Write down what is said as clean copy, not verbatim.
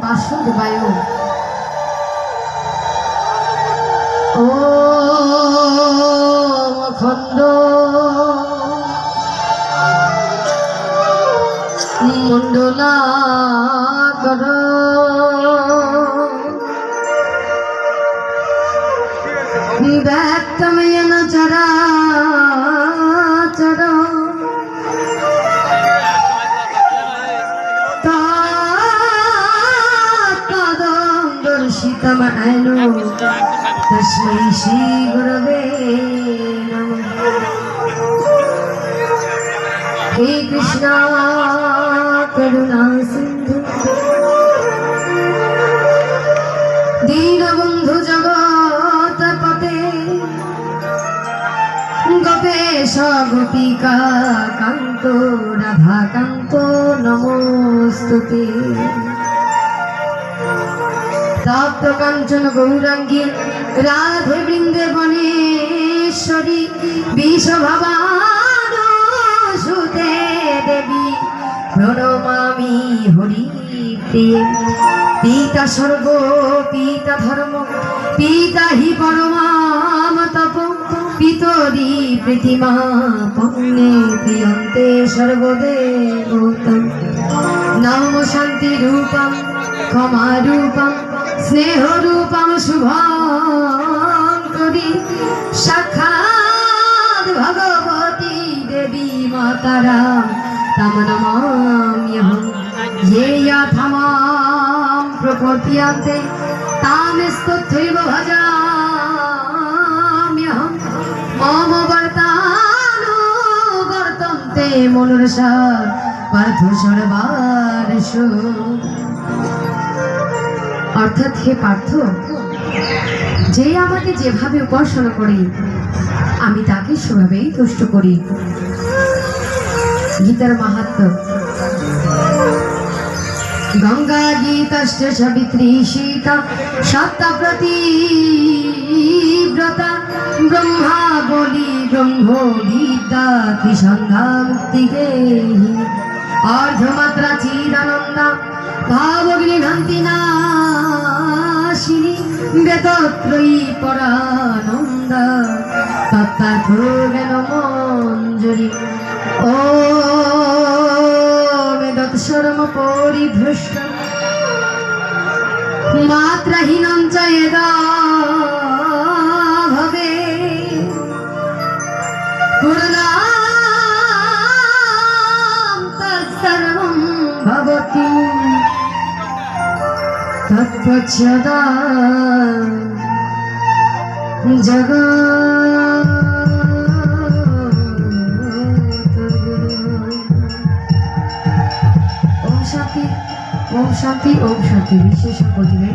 পার্শ্বদ বায়ু ও খন্ড মন্ডলা কর ব্যক্তময়ন চরাচর তদং দর্শিতমায়নো তস্मै শ্রী গুরবে নমঃ। हे कृष्णा करुणा सिंधु दीनबंधु जगत पते गोपेश गोपिका कांतो राधा कांतो नमोस्तुते। तप्त कांचन गौरांगी राधे वृंदावनेश्वरी विश्वभानुसुते देवी प्रणमामि हरि प्रिये। पिता स्वर्ग पिता धर्म पिता हि परमाम तप पितरि प्रतिमा पुण्ये प्रियन्ते सर्वदेवतं। नम शांति रूपं क्षमा रूपं स्नेह रूपं शुभंकरी साक्षात् भगवती देवी मातारा तम नमाम्यहम्। ये यथामां प्रपद्यन्ते तामेस्तथैव भजाम्यहम्। मम वर्तानुवर्तन्ते मनुष्या पार्थ सर्वार्षु। অর্থাৎ হে পার্থ, যে আমাকে যেভাবে উপাসনা করে আমি তাকে সেভাবেই তুষ্ট করি। গীতার মাহাত্ম্য। গঙ্গা গীতাশ্চ সাবিত্রী সীতা সত্তা প্রতিব্রতা ব্রহ্মা বলি ব্রহ্ম বিদ্যা ত্রিসন্ধ্যা মুক্তিগেহি অর্ধমাত্রা চিদানন্দা ভাবগ্নিভ্রান্তি নাশিনী বেদত্রয়ী পরানন্দা তত্ত্বার্থ জ্ঞান মঞ্জুরি। ও মেদৎসর্ম পরিভ্রষ্ট মাত্রাহীনং চ যদা ভবে পূর্ণাং তৎসর্বং ভবতি তৎপশ্যদা জগৎ। ওম শান্তি ওম শান্তি ওম শান্তি। বিশেষ প্রতিদিন